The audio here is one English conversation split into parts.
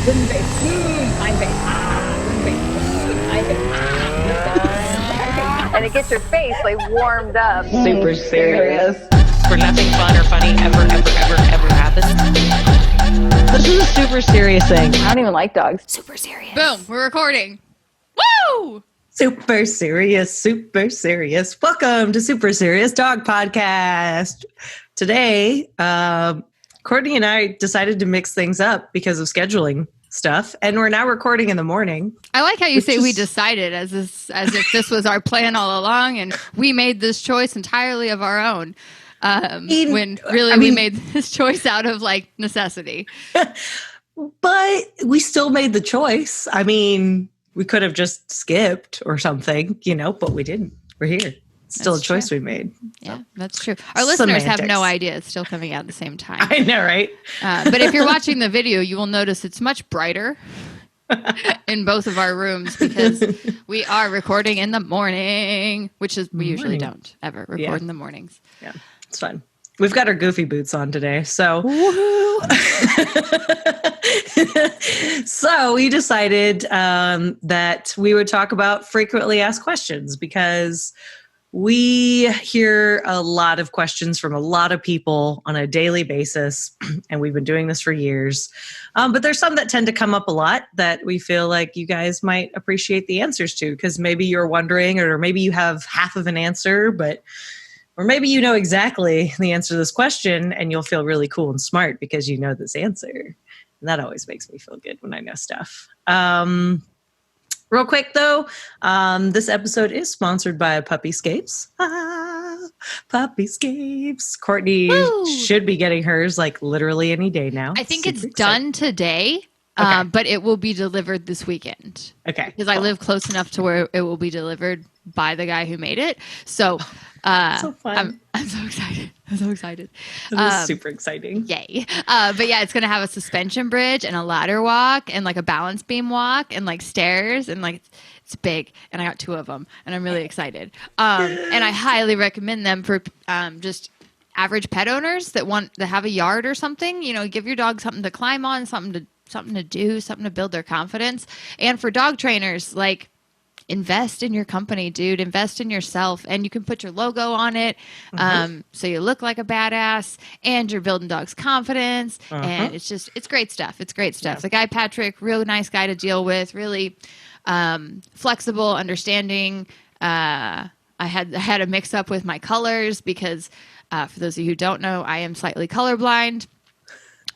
Wooden face. Pine face. Wooden face. Pine face. And it gets your face like warmed up. Super serious. Where nothing fun or funny ever happens. This is a super serious thing. I don't even like dogs. Super serious. Boom, we're recording. Woo! Super serious, super serious. Welcome to Super Serious Dog Podcast. Today, Courtney and I decided to mix things up because of scheduling stuff, and we're now recording in the morning. I like how you say we decided as if this was our plan all along, and we made this choice entirely of our own. When really we made this choice out of like necessity. But we still made the choice. I mean, we could have just skipped or something, but we didn't. We're here. It's still a choice we made. Yeah, that's true. Our listeners have no idea it's still coming out at the same time. I know, right? But if you're watching the video, you will notice it's much brighter in both of our rooms because we are recording in the morning, which is we usually don't ever record in the mornings. Yeah, it's fun. We've got our goofy boots on today, so so we decided that we would talk about frequently asked questions because we hear a lot of questions from a lot of people on a daily basis, and we've been doing this for years. But there's some that tend to come up a lot that we feel like you guys might appreciate the answers to, because maybe you're wondering, or maybe you have half of an answer, or maybe you know exactly the answer to this question and you'll feel really cool and smart because you know this answer. And that always makes me feel good when I know stuff. Real quick, though, this episode is sponsored by Puppyscapes. Puppyscapes. Courtney should be getting hers like literally any day now. I think it's done today, but it will be delivered this weekend. Okay. Because I live close enough to where it will be delivered by the guy who made it. So, so fun. I'm so excited. I'm so excited. This is super exciting. Yay. But yeah, it's going to have a suspension bridge and a ladder walk and like a balance beam walk and like stairs and like it's big. And I got 2 of them and I'm really excited. And I highly recommend them for just average pet owners that want to have a yard or something. Give your dog something to climb on, something to do, something to build their confidence. And for dog trainers, like, invest in your company, dude. Invest in yourself, and you can put your logo on it, so you look like a badass, and you're building dogs' confidence. And it's great stuff. It's great stuff. Yeah. The guy Patrick, real nice guy to deal with. Really flexible, understanding. I had a mix up with my colors because, for those of you who don't know, I am slightly colorblind.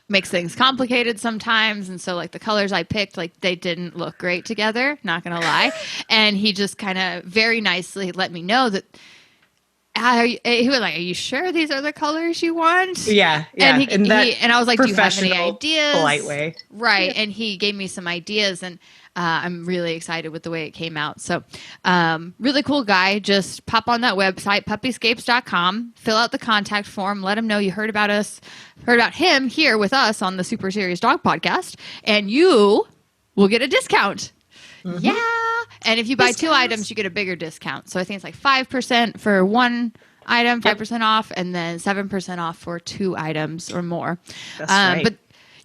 Makes things complicated sometimes, and so like the colors I picked, like they didn't look great together, not gonna lie. And he just kind of very nicely let me know that he was like, "Are you sure these are the colors you want?" Yeah. And I was like, "Do you have any ideas?" Polite way, right? Yeah. And he gave me some ideas, and I'm really excited with the way it came out. So, really cool guy. Just pop on that website, puppyscapes.com, fill out the contact form, let him know you heard about him here with us on the Super Serious Dog Podcast, and you will get a discount. Yeah. And if you buy 2 items, you get a bigger discount. So I think it's like 5% for 1 item, 5% off, and then 7% off for 2 items or more. That's right. But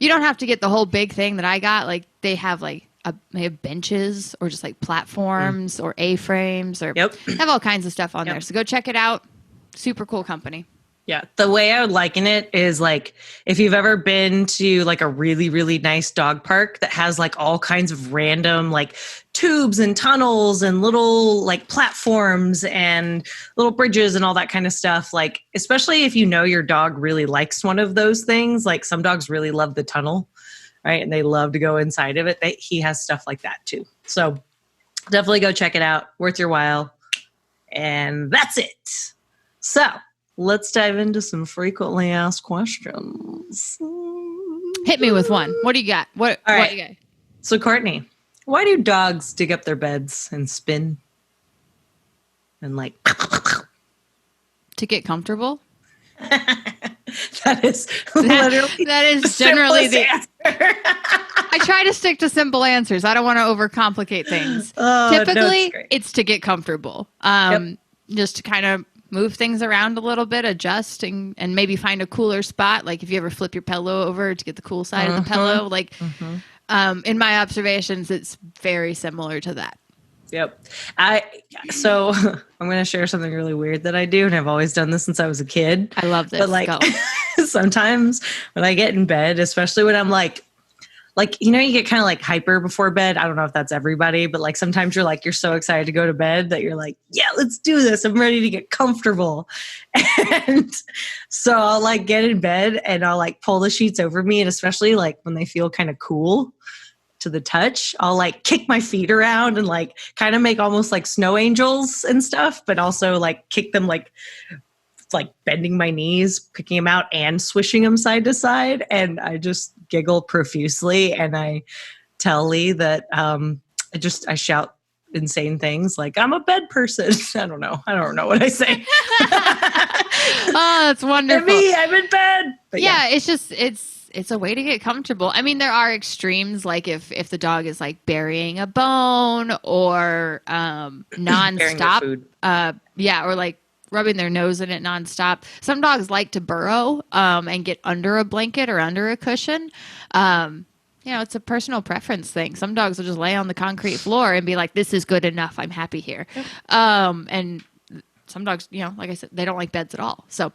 you don't have to get the whole big thing that I got. Like they have like they have benches or just like platforms or A-frames or have all kinds of stuff on there. So go check it out. Super cool company. Yeah. The way I would liken it is like if you've ever been to like a really, really nice dog park that has like all kinds of random like tubes and tunnels and little like platforms and little bridges and all that kind of stuff. Like, especially if you know your dog really likes one of those things, like some dogs really love the tunnel, right? And they love to go inside of it. He has stuff like that too. So definitely go check it out. Worth your while. And that's it. So let's dive into some frequently asked questions. Hit me with one. What do you got? What do you got? So Courtney, why do dogs dig up their beds and spin? And like to get comfortable? That is literally that is generally the answer. I try to stick to simple answers. I don't want to overcomplicate things. Typically, it's to get comfortable. Just to kind of move things around a little bit, adjust, and maybe find a cooler spot. Like if you ever flip your pillow over to get the cool side of the pillow, like In my observations, it's very similar to that. Yep. So I'm going to share something really weird that I do, and I've always done this since I was a kid. I love this. But like Go. sometimes when I get in bed, especially when I'm like, you get kind of like hyper before bed. I don't know if that's everybody, but like sometimes you're so excited to go to bed that you're like, yeah, let's do this. I'm ready to get comfortable. And so I'll like get in bed and I'll like pull the sheets over me. And especially like when they feel kind of cool to the touch, I'll like kick my feet around and like kind of make almost like snow angels and stuff, but also like kick them like bending my knees, picking them out and swishing them side to side. And I just giggle profusely. And I tell Lee that I shout insane things like, I'm a bed person. I don't know what I say. Oh, that's wonderful. Me, I'm in bed. But yeah, it's just, it's a way to get comfortable. I mean, there are extremes, like if the dog is like burying a bone or nonstop. Or like rubbing their nose in it nonstop. Some dogs like to burrow and get under a blanket or under a cushion. It's a personal preference thing. Some dogs will just lay on the concrete floor and be like, this is good enough. I'm happy here. Yep. And some dogs, like I said, they don't like beds at all. So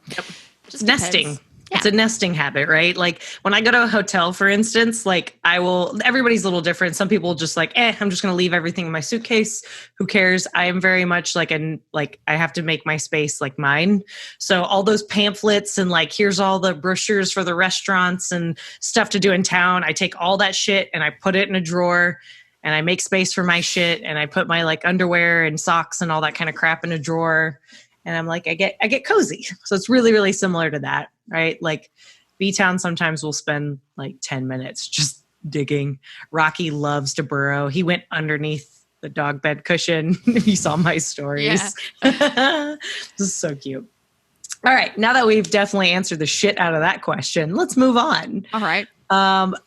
just nesting. Yeah. It's a nesting habit, right? Like when I go to a hotel, for instance, like everybody's a little different. Some people just like, I'm just going to leave everything in my suitcase. Who cares? I am very much like I have to make my space like mine. So all those pamphlets and like, here's all the brochures for the restaurants and stuff to do in town. I take all that shit and I put it in a drawer and I make space for my shit. And I put my like underwear and socks and all that kind of crap in a drawer. And I'm like, I get cozy. So it's really, really similar to that, right? Like B-Town sometimes will spend like 10 minutes just digging. Rocky loves to burrow. He went underneath the dog bed cushion. You saw my stories. Yeah. This is so cute. All right. Now that we've definitely answered the shit out of that question, let's move on. All right.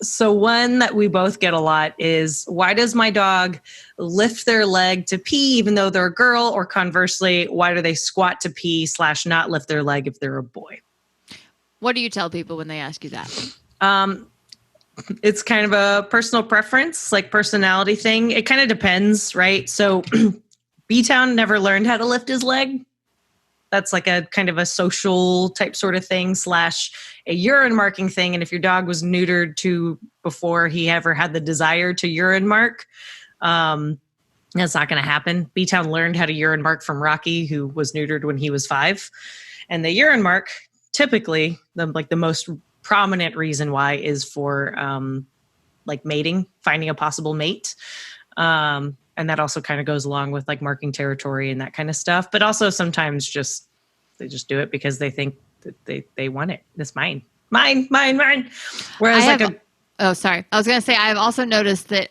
So one that we both get a lot is, why does my dog lift their leg to pee even though they're a girl? Or conversely, why do they squat to pee / not lift their leg if they're a boy? What do you tell people when they ask you that? It's kind of a personal preference, like personality thing. It kind of depends, right? So B-Town never learned how to lift his leg. That's like a kind of a social type sort of thing / a urine marking thing. And if your dog was neutered before he ever had the desire to urine mark, that's not going to happen. B-Town learned how to urine mark from Rocky, who was neutered when he was 5. And the urine mark, typically, the most prominent reason why is for like mating, finding a possible mate. And that also kind of goes along with like marking territory and that kind of stuff. But also sometimes they just do it because they think that they want it. It's mine. Whereas oh, sorry. I was going to say, I've also noticed that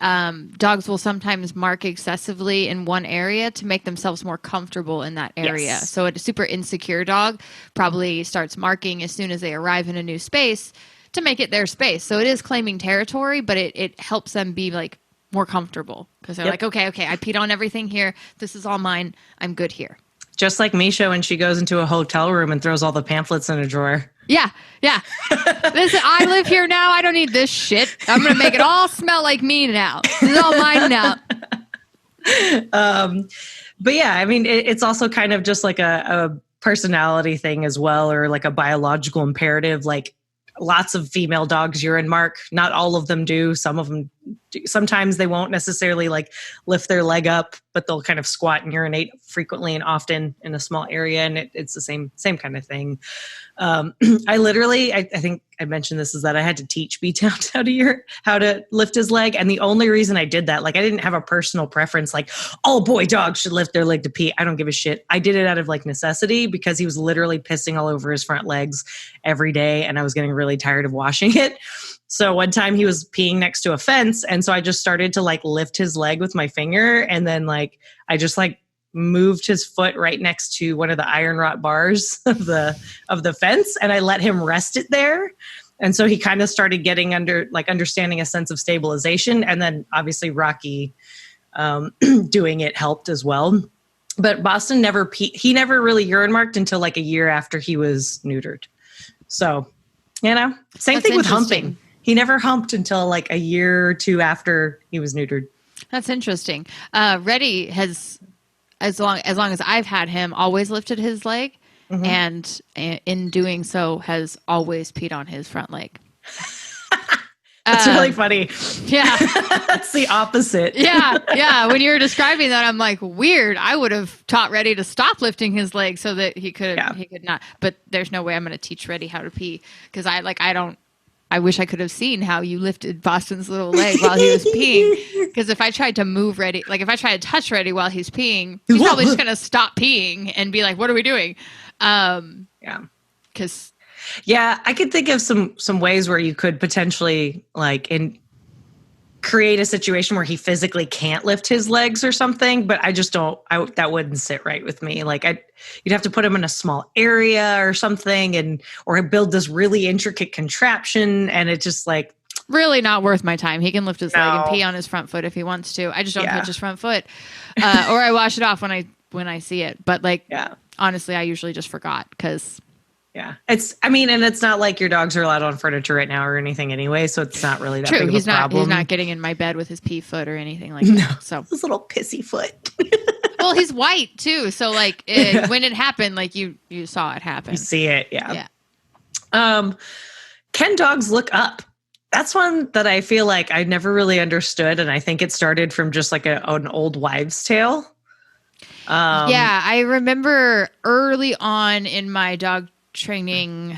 dogs will sometimes mark excessively in one area to make themselves more comfortable in that area. Yes. So a super insecure dog probably starts marking as soon as they arrive in a new space to make it their space. So it is claiming territory, but it helps them be like more comfortable because they're like, okay, I peed on everything here. This is all mine. I'm good here. Just like Misha when she goes into a hotel room and throws all the pamphlets in a drawer. Yeah. Listen, I live here now. I don't need this shit. I'm going to make it all smell like me now. This is all mine now. But yeah, I mean, it's also kind of just like a personality thing as well, or like a biological imperative. Like lots of female dogs urine mark. Not all of them do. Some of them do. Sometimes they won't necessarily like lift their leg up, but they'll kind of squat and urinate frequently and often in a small area. And it's the same kind of thing. I think I mentioned this, is that I had to teach B-Town how to lift his leg. And the only reason I did that, like I didn't have a personal preference, like all boy dogs should lift their leg to pee. I don't give a shit. I did it out of like necessity because he was literally pissing all over his front legs every day. And I was getting really tired of washing it. So one time he was peeing next to a fence. And so I just started to like lift his leg with my finger. And then like, I just like moved his foot right next to one of the iron rod bars of the fence. And I let him rest it there. And so he kind of started getting understanding a sense of stabilization. And then obviously Rocky doing it helped as well. But Boston he never really urine marked until like a year after he was neutered. So, same thing with humping. He never humped until like a year or two after he was neutered. That's interesting. Reddy has, as long as I've had him, always lifted his leg, and in doing so has always peed on his front leg. That's really funny. Yeah. That's the opposite. Yeah. When you were describing that, I'm like, weird. I would have taught Reddy to stop lifting his leg so that he could not. But there's no way I'm going to teach Reddy how to pee, because I wish I could have seen how you lifted Boston's little leg while he was peeing. Because if I tried to move Reddy, like if I tried to touch Reddy while he's peeing, he's probably just going to stop peeing and be like, "What are we doing?" Because I could think of some ways where you could potentially create a situation where he physically can't lift his legs or something, but I just don't. That wouldn't sit right with me. Like you'd have to put him in a small area or something, or build this really intricate contraption, and it's just like really not worth my time. He can lift his leg and pee on his front foot if he wants to. I just don't touch his front foot, or I wash it off when I see it. But honestly, I usually just forgot because. Yeah. It's not like your dogs are allowed on furniture right now or anything anyway, so it's not really that big of a problem. He's not getting in my bed with his pee foot or anything like that. So his little pissy foot. Well, he's white too, so when it happened, you saw it happen. You see it, yeah. Can dogs look up? That's one that I feel like I never really understood, and I think it started from just like an old wives' tale. I remember early on in my dog training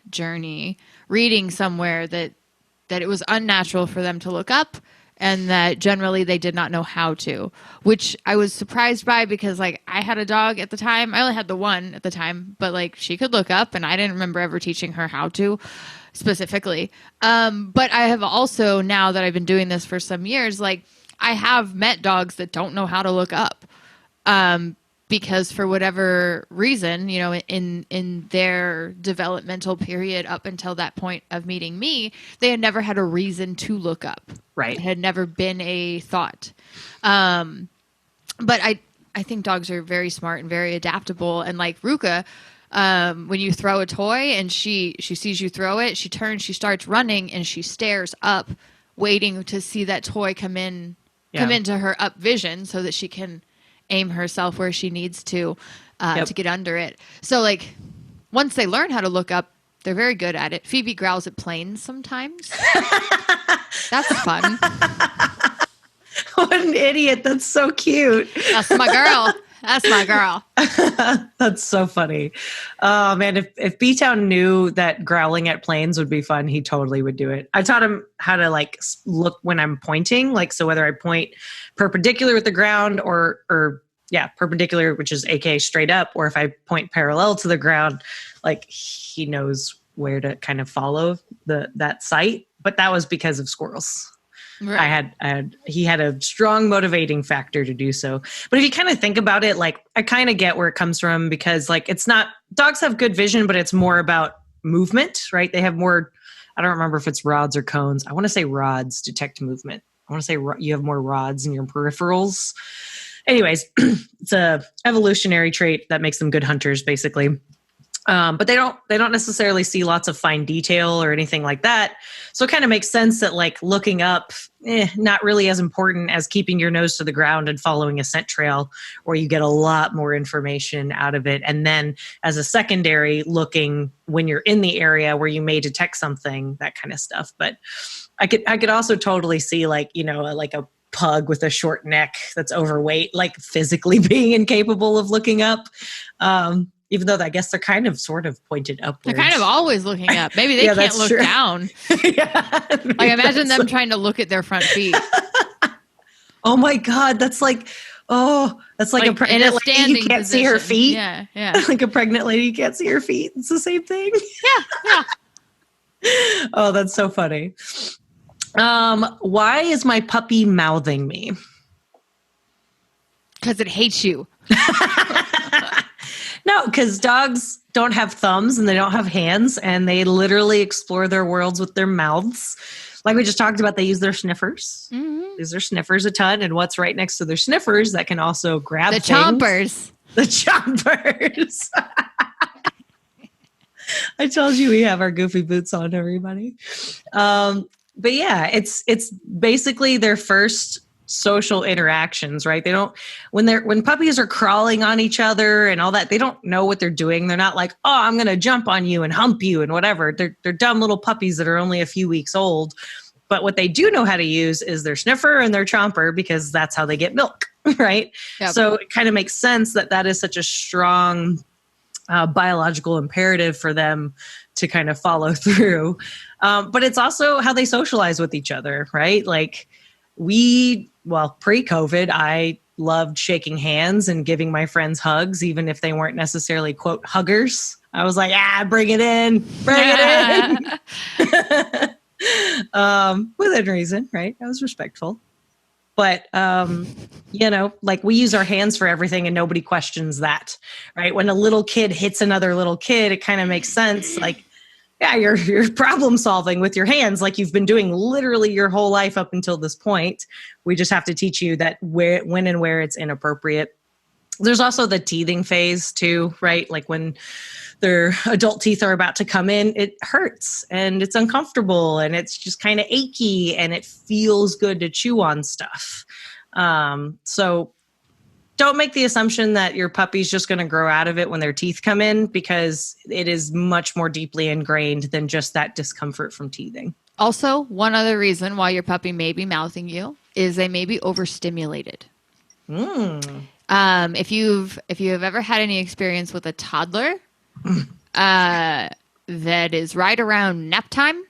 journey reading somewhere that it was unnatural for them to look up, and that generally they did not know how to, which I was surprised by, because I had a dog at the time. I only had the one at the time, but she could look up, and I didn't remember ever teaching her how to specifically. But I have also, now that I've been doing this for some years, I have met dogs that don't know how to look up. Because for whatever reason, in their developmental period up until that point of meeting me, they had never had a reason to look up. Right. It had never been a thought. But I think dogs are very smart and very adaptable. And like Ruka, when you throw a toy and she sees you throw it, she turns, she starts running, and she stares up, waiting to see that toy come into her up vision so that she can aim herself where she needs to get under it. So once they learn how to look up, they're very good at it. Phoebe growls at planes sometimes. That's fun. What an idiot. That's so cute. That's my girl. That's my girl. That's so funny. Oh man, if B-Town knew that growling at planes would be fun, he totally would do it. I taught him how to look when I'm pointing, so whether I point perpendicular with the ground or perpendicular, which is aka straight up, or if I point parallel to the ground, he knows where to kind of follow that sight. But that was because of squirrels. Right. He had a strong motivating factor to do so. But if you kind of think about it, I kind of get where it comes from, because it's not, dogs have good vision, but it's more about movement, right? They have more, I don't remember if it's rods or cones. I want to say rods detect movement. I want to say you have more rods in your peripherals. Anyways, it's a evolutionary trait that makes them good hunters, basically. But they don't necessarily see lots of fine detail or anything like that. So it kind of makes sense that looking up, not really as important as keeping your nose to the ground and following a scent trail, where you get a lot more information out of it. And then as a secondary, looking when you're in the area where you may detect something, that kind of stuff. But I could also totally see a pug with a short neck that's overweight, physically being incapable of looking up. Even though I guess they're kind of sort of pointed upwards. They're kind of alwa's looking up. Maybe they can't look down. Imagine them trying to look at their front feet. Oh my God. That's like a pregnant lady. You can't see her feet. Yeah. Like a pregnant lady, you can't see her feet. It's the same thing. Yeah. Oh, that's so funny. Why is my puppy mouthing me? Because it hates you. No, because dogs don't have thumbs and they don't have hands, and they literally explore their worlds with their mouths. Like we just talked about, they use their sniffers. Mm-hmm. They use their sniffers a ton, and what's right next to their sniffers that can also grab the things? chompers. The chompers. I told you we have our goofy boots on, everybody. But yeah, it's basically their first social interactions, right? They don't when puppies are crawling on each other and all that, they don't know what they're doing. They're not like, oh, I'm gonna jump on you and hump you and whatever. They're dumb little puppies that are only a few weeks old. But what they do know how to use is their sniffer and their chomper, because that's how they get milk, right? Yep. So it kind of makes sense that is such a strong biological imperative for them to kind of follow through. But it's also how they socialize with each other, right? Like pre-COVID, I loved shaking hands and giving my friends hugs, even if they weren't necessarily, quote, huggers. I was like, bring it in, within reason, right? I was respectful. But, like we use our hands for everything and nobody questions that, right? When a little kid hits another little kid, it kind of makes sense. Like, yeah, you're problem solving with your hands like you've been doing literally your whole life up until this point. We just have to teach you that when and where it's inappropriate. There's also the teething phase too, right? Like when their adult teeth are about to come in, it hurts and it's uncomfortable and it's just kind of achy and it feels good to chew on stuff. So don't make the assumption that your puppy's just going to grow out of it when their teeth come in, because it is much more deeply ingrained than just that discomfort from teething. Also, one other reason why your puppy may be mouthing you is they may be overstimulated. If you have ever had any experience with a toddler that is right around nap time,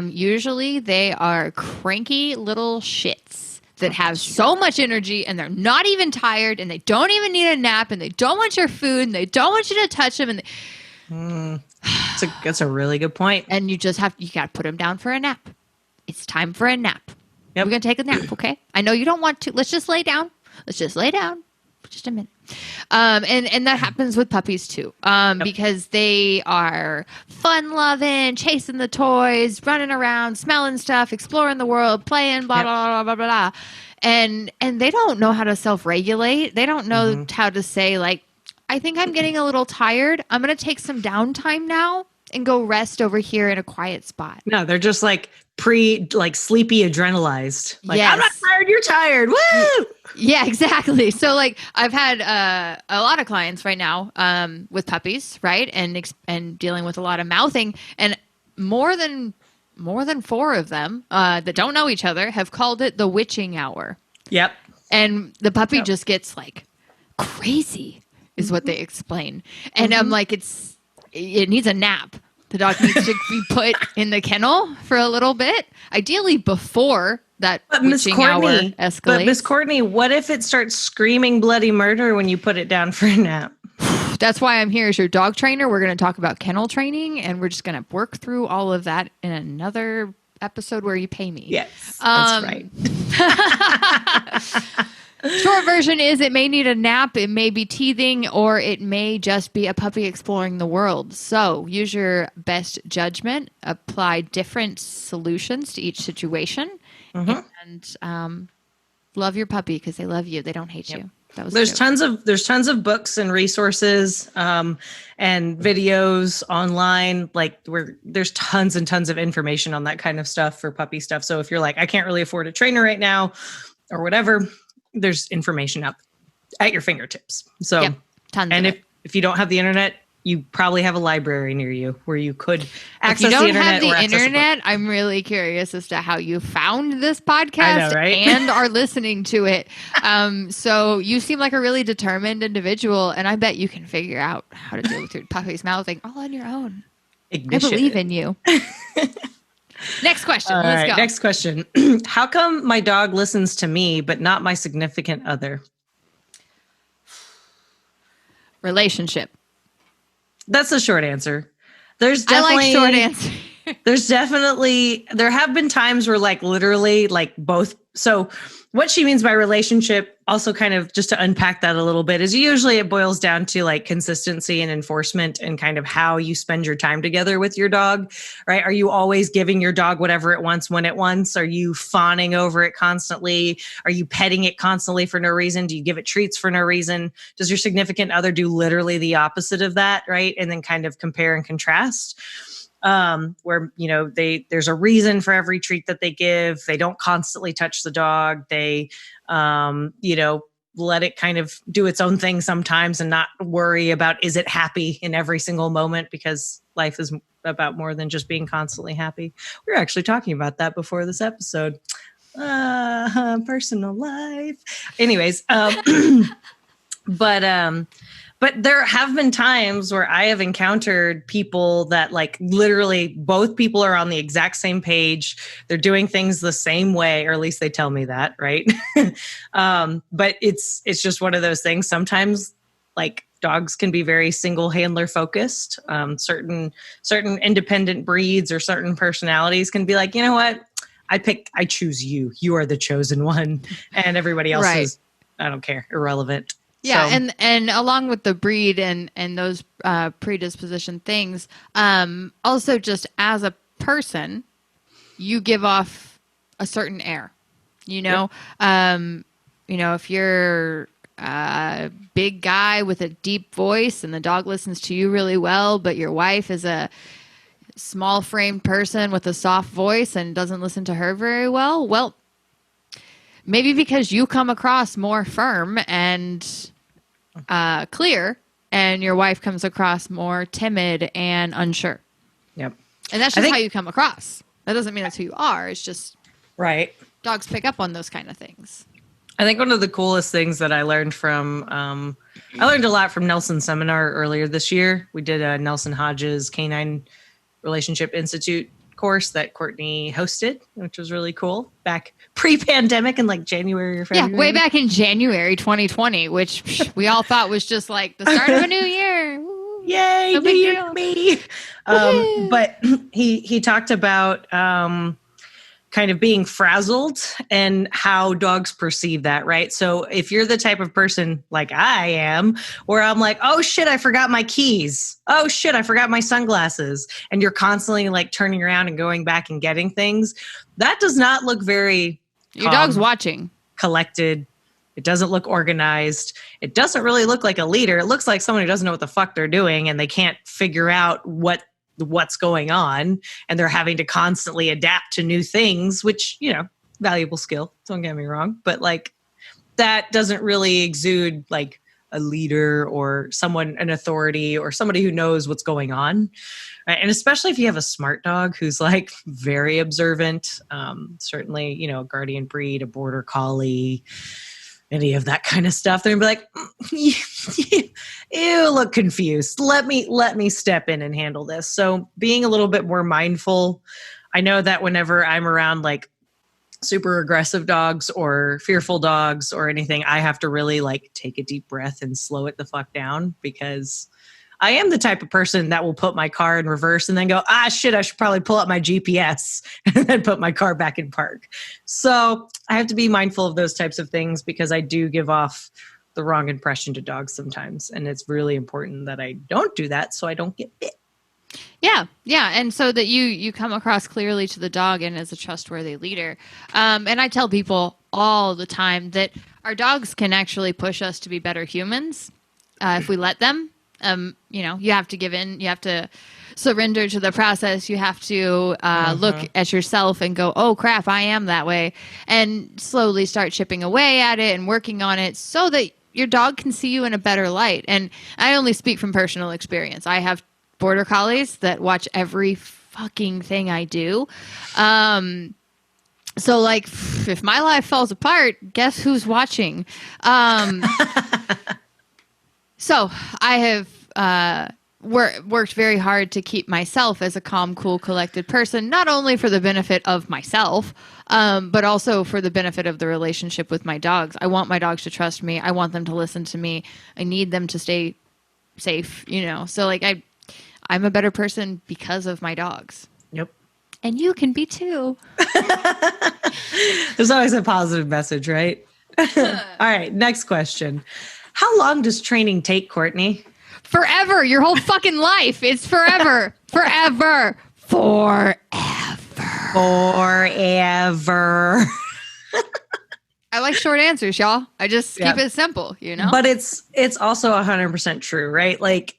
usually they are cranky little shits that have so much energy and they're not even tired and they don't even need a nap and they don't want your food and they don't want you to touch them. And That's a really good point. And you got to put them down for a nap. It's time for a nap. Yep. We're going to take a nap, okay? I know you don't want to. Let's just lay down. Let's just lay down for just a minute. And that happens with puppies too, because they are fun-loving, chasing the toys, running around, smelling stuff, exploring the world, playing, blah, blah, blah, blah, blah. And they don't know how to self-regulate. They don't know how to say, like, I think I'm getting a little tired. I'm going to take some downtime now and go rest over here in a quiet spot. No, they're just like sleepy adrenalized. Like, yes. I'm not tired, you're tired. Woo! Yeah, exactly. So like I've had a lot of clients right now with puppies, right? And dealing with a lot of mouthing, and more than 4 of them that don't know each other have called it the witching hour. Yep. And the puppy just gets like crazy is what they explain. And I'm like, it needs a nap. The dog needs to be put in the kennel for a little bit, ideally before that witching hour escalates. But Miss Courtney, what if it starts screaming bloody murder when you put it down for a nap? That's why I'm here as your dog trainer. We're going to talk about kennel training, and we're just going to work through all of that in another episode where you pay me. Yes, that's right. Short version is it may need a nap, it may be teething, or it may just be a puppy exploring the world. So use your best judgment, apply different solutions to each situation, and love your puppy because they love you. They don't hate you. That was there's tons of books and resources and videos online. Like there's tons and tons of information on that kind of stuff for puppy stuff. So if you're like, I can't really afford a trainer right now or whatever, there's information up at your fingertips. So, tons and of if you don't have the internet, you probably have a library near you where you could access the internet. If you don't have the internet, I'm really curious as to how you found this podcast and are listening to it. So you seem like a really determined individual, and I bet you can figure out how to deal with your puppy's mouthing all on your own. Ignition. I believe in you. Next question. Let's go. Next question. How come my dog listens to me, but not my significant other? Relationship. That's the short answer. There's definitely I like short answers. There's definitely, there have been times where like literally like both. So what she means by relationship, also kind of just to unpack that a little bit, is usually it boils down to like consistency and enforcement and kind of how you spend your time together with your dog, right? Are you always giving your dog whatever it wants when it wants? Are you fawning over it constantly? Are you petting it constantly for no reason? Do you give it treats for no reason? Does your significant other do literally the opposite of that, right? And then kind of compare and contrast. Where, you know, there's a reason for every treat that they give. They don't constantly touch the dog. They, you know, let it kind of do its own thing sometimes and not worry about, is it happy in every single moment? Because life is about more than just being constantly happy. We were actually talking about that before this episode. Personal life. Anyways, but there have been times where I have encountered people that like literally both people are on the exact same page. They're doing things the same way, or at least they tell me that, right? But it's just one of those things. Sometimes like dogs can be very single handler focused. Certain independent breeds or certain personalities can be like, you know what? I choose you. You are the chosen one. And everybody else is, I don't care, irrelevant. Yeah, So, and along with the breed and those predisposition things, also just as a person, you give off a certain air. You know, if you're a big guy with a deep voice and the dog listens to you really well, but your wife is a small framed person with a soft voice and doesn't listen to her very well, well, maybe because you come across more firm and clear, and your wife comes across more timid and unsure. Yep. And that's just how you come across. That doesn't mean that's who you are. It's just right. Dogs pick up on those kind of things. I think one of the coolest things that I learned from, I learned a lot from Nelson's seminar earlier this year. We did a Nelson Hodges Canine Relationship Institute course that Courtney hosted, which was really cool back pre-pandemic in like January or February. Yeah, way back in January 2020, which we all thought was just like the start of a new year. Woo. Yay, No New big Year deal. to me. But he talked about kind of being frazzled and how dogs perceive that, right? So if you're the type of person like I am, where I'm like, oh shit, I forgot my keys. Oh shit, I forgot my sunglasses. And you're constantly like turning around and going back and getting things. That does not look very Your dog's watching. collected. It doesn't look organized. It doesn't really look like a leader. It looks like someone who doesn't know what the fuck they're doing and they can't figure out what's going on, and they're having to constantly adapt to new things, which, you know, valuable skill, don't get me wrong, but like that doesn't really exude like a leader or someone, an authority or somebody who knows what's going on, right? And especially if you have a smart dog who's like very observant, certainly, you know, a guardian breed, a border collie, any of that kind of stuff, they're gonna be like, you look confused. Let me step in and handle this. So being a little bit more mindful. I know that whenever I'm around like super aggressive dogs or fearful dogs or anything, I have to really like take a deep breath and slow it the fuck down, because I am the type of person that will put my car in reverse and then go, shit, I should probably pull up my GPS and then put my car back in park. So I have to be mindful of those types of things because I do give off the wrong impression to dogs sometimes. And it's really important that I don't do that so I don't get bit. Yeah. And so that you come across clearly to the dog and as a trustworthy leader. And I tell people all the time that our dogs can actually push us to be better humans if we let them. You have to give in, you have to surrender to the process. You have to look at yourself and go, oh crap, I am that way. And slowly start chipping away at it and working on it so that your dog can see you in a better light. And I only speak from personal experience. I have border collies that watch every fucking thing I do. So like if my life falls apart, guess who's watching? So I have worked very hard to keep myself as a calm, cool, collected person, not only for the benefit of myself, but also for the benefit of the relationship with my dogs. I want my dogs to trust me. I want them to listen to me. I need them to stay safe, you know. So like I'm a better person because of my dogs. Yep. And you can be too. There's always a positive message, right? All right, next question. How long does training take, Courtney? Forever. Your whole fucking life. It's forever. Forever. Forever. Forever. I like short answers, y'all. I just keep it simple, you know? But it's also 100% true, right? Like,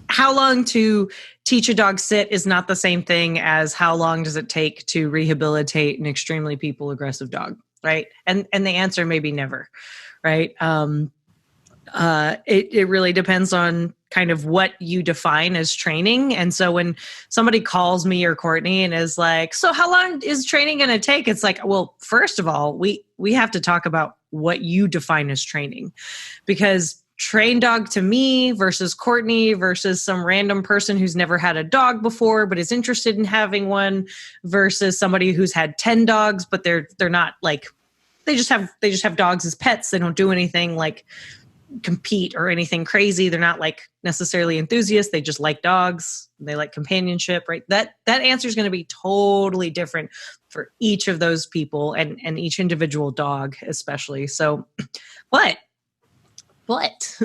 how long to teach a dog sit is not the same thing as how long does it take to rehabilitate an extremely people aggressive dog, right? And the answer may be never, right? It really depends on kind of what you define as training. And so when somebody calls me or Courtney and is like, so how long is training going to take? It's like, well, first of all, we have to talk about what you define as training, because trained dog to me versus Courtney versus some random person who's never had a dog before but is interested in having one versus somebody who's had 10 dogs, but they're not like, they just have dogs as pets. They don't do anything like compete or anything crazy. They're not like necessarily enthusiasts. They just like dogs. They like companionship, right? That answer is going to be totally different for each of those people and each individual dog, especially. So, but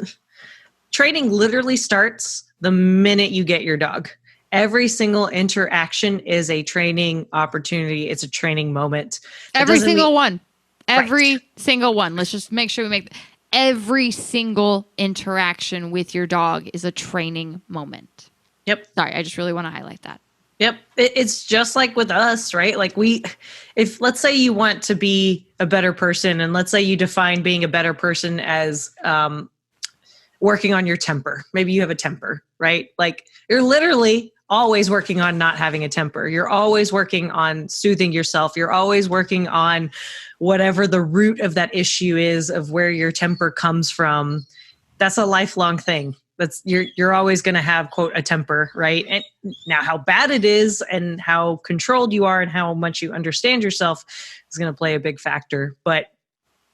training literally starts the minute you get your dog. Every single interaction is a training opportunity. It's a training moment. Every single one. Every single one. Let's just make sure we make every single interaction with your dog is a training moment. Yep. Sorry, I just really want to highlight that. Yep. It's just like with us, right? Like if let's say you want to be a better person, and let's say you define being a better person as working on your temper. Maybe you have a temper, right? Like you're literally always working on not having a temper. You're always working on soothing yourself. You're always working on whatever the root of that issue is of where your temper comes from. That's a lifelong thing. You're always going to have, quote, a temper, right? And now how bad it is and how controlled you are and how much you understand yourself is going to play a big factor. But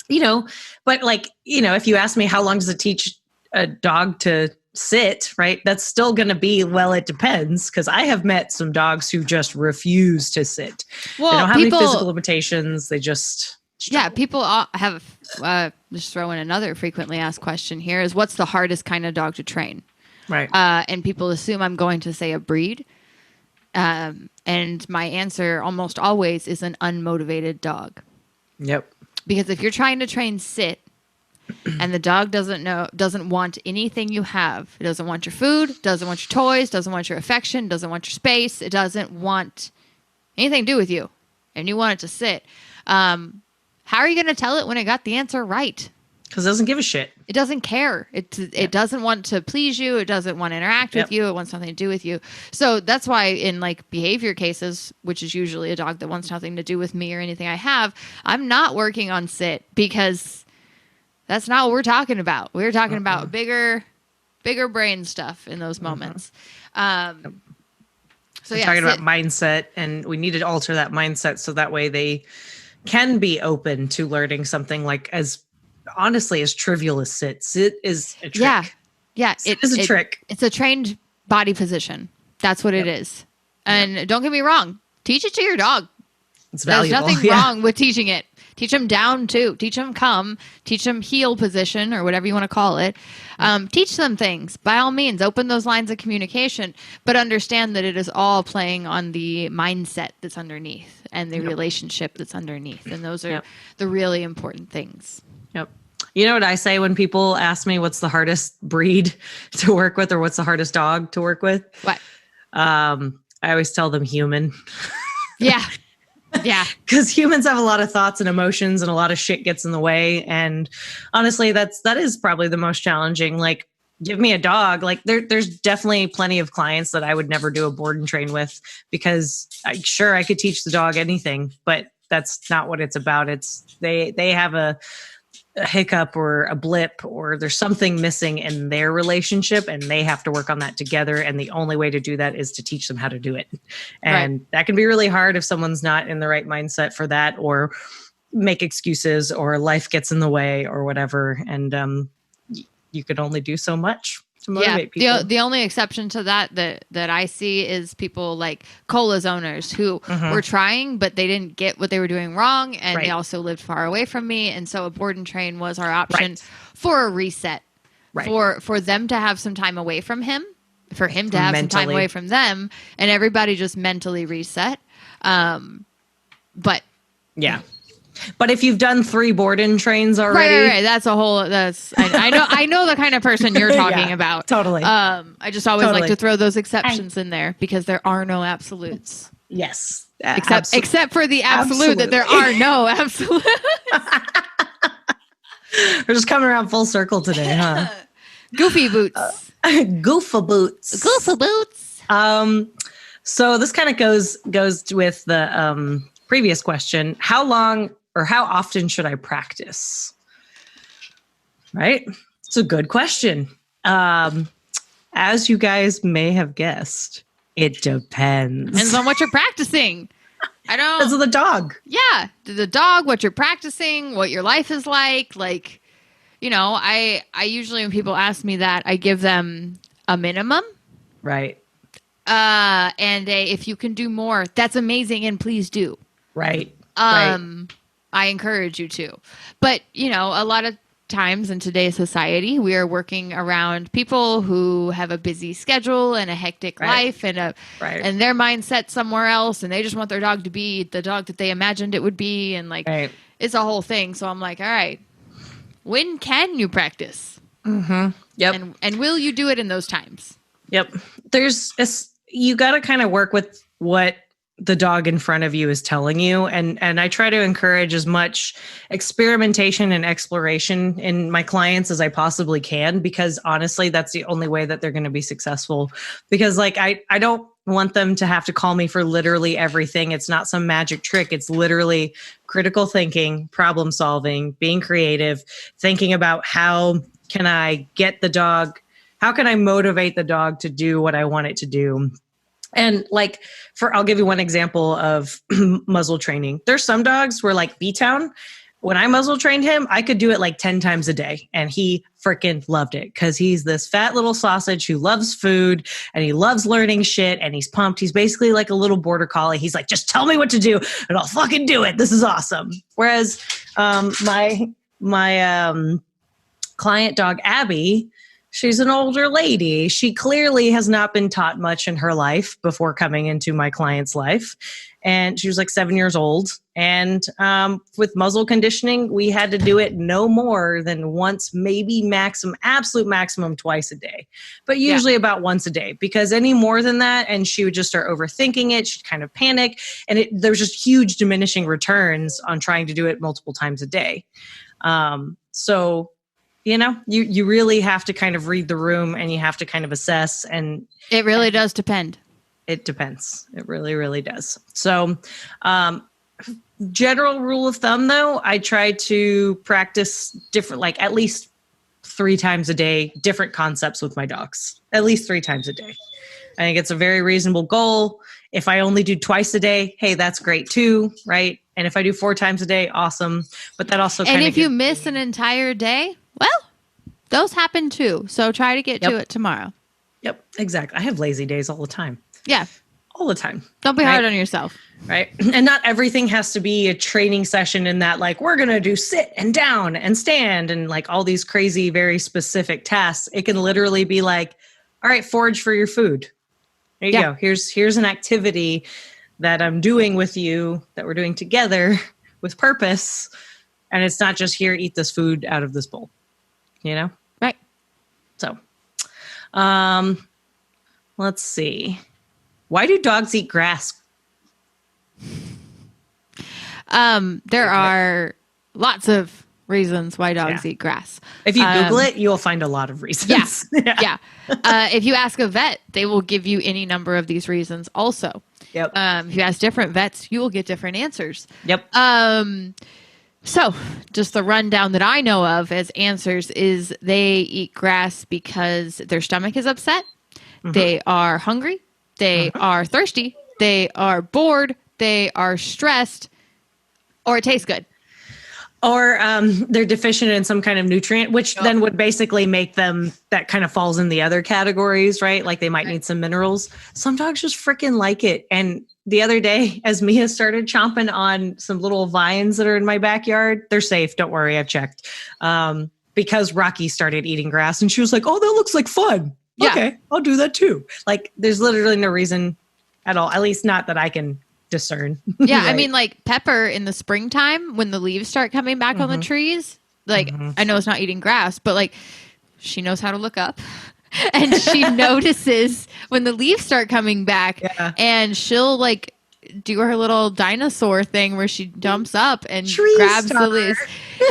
if you ask me how long does it teach a dog to sit, right? That's still going to be, well, it depends, because I have met some dogs who just refuse to sit. Well, they don't have any physical limitations. They just struggle. Yeah, people have just throw in another frequently asked question here is, what's the hardest kind of dog to train? Right. And people assume I'm going to say a breed. And my answer almost always is an unmotivated dog. Yep. Because if you're trying to train sit and the dog doesn't want anything you have, it doesn't want your food, doesn't want your toys, doesn't want your affection, doesn't want your space, it doesn't want anything to do with you, and you want it to sit, how are you going to tell it when it got the answer right? Because it doesn't give a shit. It doesn't care. It doesn't want to please you. It doesn't want to interact with you. It wants nothing to do with you. So that's why in like behavior cases, which is usually a dog that wants nothing to do with me or anything I have, I'm not working on sit, because that's not what we're talking about. We're talking about bigger brain stuff in those moments. We're talking about mindset, and we need to alter that mindset so that way they can be open to learning something like as honestly as trivial as sit. Sit is a trick. Yeah. It is a trick. It's a trained body position. That's what it is. And don't get me wrong. Teach it to your dog. It's valuable. There's nothing wrong with teaching it. Teach them down too. Teach them come. Teach them heel position or whatever you want to call it. Teach them things. By all means, open those lines of communication, but understand that it is all playing on the mindset that's underneath and the relationship that's underneath. And those are the really important things. Yep. You know what I say when people ask me what's the hardest breed to work with or what's the hardest dog to work with? What? I always tell them human. Yeah. Yeah. Because humans have a lot of thoughts and emotions and a lot of shit gets in the way. And honestly, that is probably the most challenging. Like, give me a dog. Like there's definitely plenty of clients that I would never do a board and train with, because I could teach the dog anything, but that's not what it's about. It's they have a hiccup or a blip, or there's something missing in their relationship and they have to work on that together. And the only way to do that is to teach them how to do it. And that can be really hard if someone's not in the right mindset for that, or make excuses, or life gets in the way or whatever. And you could only do so much. to motivate people. The only exception to that I see is people like Cola's owners who were trying, but they didn't get what they were doing wrong, and they also lived far away from me, and so a board and train was our option for a reset, for them to have some time away from him, for him to have some time away from them, and everybody just mentally reset. But yeah. But if you've done 3 board and trains already, right. That's I know the kind of person you're talking about. Totally. I just always like to throw those exceptions in there because there are no absolutes. Yes. Except for the absolute that there are no absolutes. We're just coming around full circle today, huh? Goofy boots. Goofa boots. Goofa boots. So this kind of goes with the previous question. How long or how often should I practice? Right? It's a good question. As you guys may have guessed, it depends. Depends on what you're practicing. Because of the dog. Yeah. The dog, what you're practicing, what your life is like. Like, I usually, when people ask me that, I give them a minimum. Right. And if you can do more, that's amazing. And please do. Right. I encourage you to. But, a lot of times in today's society, we are working around people who have a busy schedule and a hectic life and and their mindset somewhere else. And they just want their dog to be the dog that they imagined it would be. And it's a whole thing. So I'm like, all right, when can you practice? Mm-hmm. Yep. And will you do it in those times? Yep. You got to kind of work with what the dog in front of you is telling you. And I try to encourage as much experimentation and exploration in my clients as I possibly can, because honestly, that's the only way that they're going to be successful. Because I don't want them to have to call me for literally everything. It's not some magic trick. It's literally critical thinking, problem solving, being creative, thinking about how can I motivate the dog to do what I want it to do. And I'll give you one example of muzzle training. There's some dogs where B-Town, when I muzzle trained him, I could do it 10 times a day. And he freaking loved it because he's this fat little sausage who loves food and he loves learning shit and he's pumped. He's basically like a little border collie. He's like, just tell me what to do and I'll fucking do it. This is awesome. Whereas my client dog, Abby, she's an older lady. She clearly has not been taught much in her life before coming into my client's life. And she was 7 years old. And with muzzle conditioning, we had to do it no more than once, maybe absolute maximum twice a day. But usually about once a day, because any more than that, and she would just start overthinking it. She'd kind of panic. And there's just huge diminishing returns on trying to do it multiple times a day. So you really have to kind of read the room and you have to kind of assess. And it really does depend. It depends. It really, really does. So, general rule of thumb, though, I try to practice different, at least 3 times a day, different concepts with my dogs, at least 3 times a day. I think it's a very reasonable goal. If I only do twice a day, hey, that's great too, right? And if I do 4 times a day, awesome. But that also and if you miss an entire day, well, those happen too. So try to get to it tomorrow. Yep, exactly. I have lazy days all the time. Yeah. All the time. Don't be hard on yourself. Right. And not everything has to be a training session in that, we're going to do sit and down and stand and all these crazy, very specific tasks. It can literally be all right, forage for your food. There you go. Here's an activity that I'm doing with you, that we're doing together with purpose. And it's not just here, eat this food out of this bowl, Right. So, let's see. Why do dogs eat grass? There are lots of reasons why dogs eat grass. If you Google it, you'll find a lot of reasons. Yeah. If you ask a vet, they will give you any number of these reasons also. Yep. If you ask different vets, you will get different answers. Yep. So just the rundown that I know of as answers is they eat grass because their stomach is upset. Mm-hmm. They are hungry. They are thirsty. They are bored. They are stressed. Or it tastes good. Or they're deficient in some kind of nutrient, which then would basically make them, that kind of falls in the other categories, right? Like they might need some minerals. Some dogs just freaking like it. And the other day, as Mia started chomping on some little vines that are in my backyard, they're safe. Don't worry, I've checked. Because Rocky started eating grass and she was like, oh, that looks like fun. Yeah. Okay, I'll do that too. Like there's literally no reason at all, at least not that I can discern. Yeah, right? I mean, like Pepper in the springtime when the leaves start coming back on the trees, like I know it's not eating grass, but like she knows how to look up and she notices when the leaves start coming back and she'll like do her little dinosaur thing where she jumps up and grabs the leaves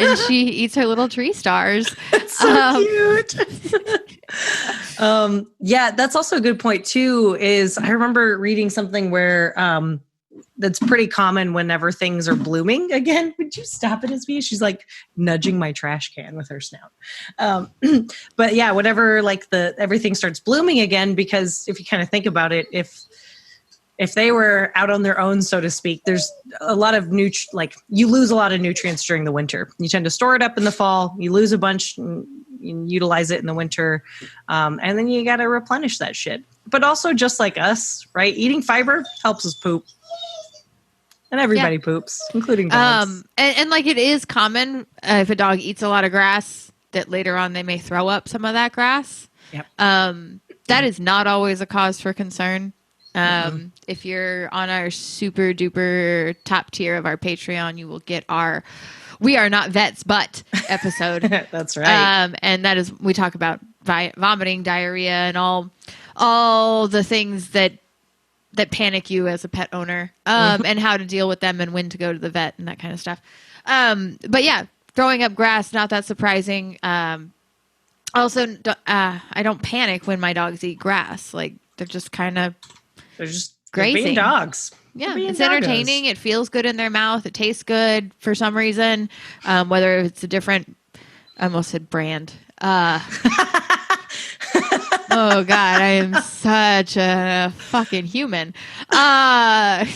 and she eats her little tree stars. That's so cute. Yeah, that's also a good point too, is I remember reading something where that's pretty common whenever things are blooming again. Would you stop it, Isby? She's like nudging my trash can with her snout. But yeah, whenever like everything starts blooming again, because if you kind of think about it, if they were out on their own, so to speak, there's a lot of you lose a lot of nutrients during the winter. You tend to store it up in the fall, you lose a bunch, and you utilize it in the winter, and then you got to replenish that shit. But also, just like us, right? Eating fiber helps us poop. And everybody poops, including dogs. And like it is common if a dog eats a lot of grass that later on they may throw up some of that grass. Yep. That is not always a cause for concern. If you're on our super duper top tier of our Patreon, you will get our "We Are Not Vets But" episode. That's right. And that is, we talk about vomiting, diarrhea, and all the things that panic you as a pet owner, and how to deal with them and when to go to the vet and that kind of stuff. But yeah, throwing up grass, not that surprising. Also, I don't panic when my dogs eat grass. Like they're just kind of grazing. Being dogs. Yeah, it's entertaining. It feels good in their mouth. It tastes good for some reason. Whether it's a different, I almost said brand. Oh God, I am such a fucking human. A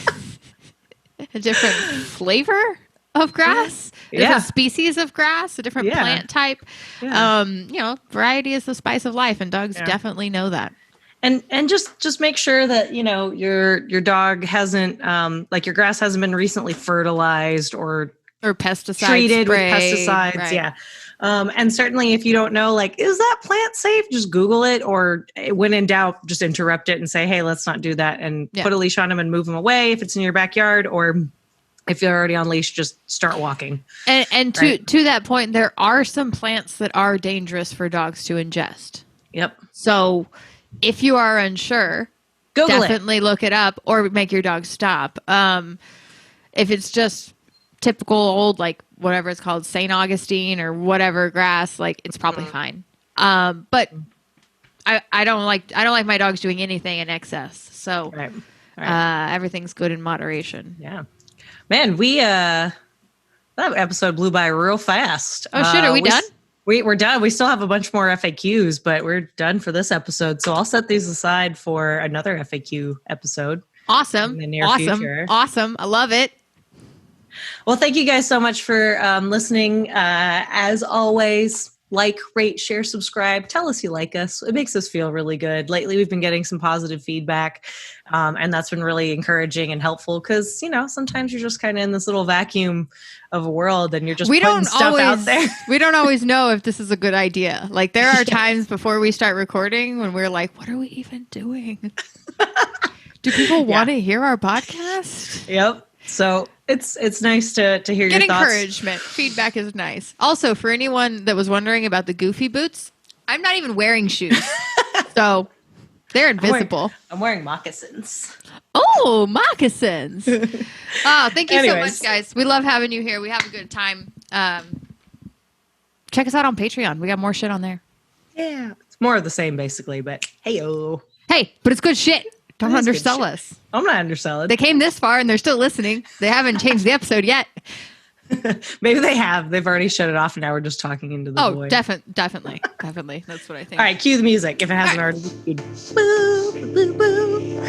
different flavor of grass, a different species of grass, a different plant type. Yeah. Variety is the spice of life, and dogs definitely know that. And just make sure that your dog hasn't like your grass hasn't been recently fertilized or pesticide treated spray. with pesticides. Right. Yeah. And certainly if you don't know, like, is that plant safe? Just Google it, or when in doubt, just interrupt it and say, hey, let's not do that, and put a leash on them and move them away if it's in your backyard, or if you're already on leash, just start walking. And to that point, there are some plants that are dangerous for dogs to ingest. Yep. So if you are unsure, definitely look it up or make your dog stop. If it's just typical old, like whatever it's called, St. Augustine or whatever grass, like it's probably fine. But I don't like my dogs doing anything in excess. So everything's good in moderation. Yeah, man, that episode blew by real fast. Oh shit, are we done? We're done. We still have a bunch more FAQs, but we're done for this episode. So I'll set these aside for another FAQ episode. Awesome. In the near future. Awesome. I love it. Well, thank you guys so much for listening. As always, like, rate, share, subscribe. Tell us you like us. It makes us feel really good. Lately, we've been getting some positive feedback, and that's been really encouraging and helpful because, sometimes you're just kind of in this little vacuum of a world and you're just putting stuff out there. We don't always know if this is a good idea. Like, there are times before we start recording when we're like, what are we even doing? Do people want to hear our podcast? Yep. So it's nice to hear your thoughts. Get encouragement. Feedback is nice. Also, for anyone that was wondering about the goofy boots, I'm not even wearing shoes. So they're invisible. I'm wearing moccasins. Oh, moccasins. Thank you so much, guys. We love having you here. We have a good time. Check us out on Patreon. We got more shit on there. Yeah. It's more of the same, basically, but hey-o. Hey, but it's good shit. Don't undersell us. I'm not underselling. They came this far and they're still listening. They haven't changed the episode yet. Maybe they have. They've already shut it off and now we're just talking into the void. Definitely. That's what I think. All right, cue the music if it hasn't already been cued. Boo, boo, boo.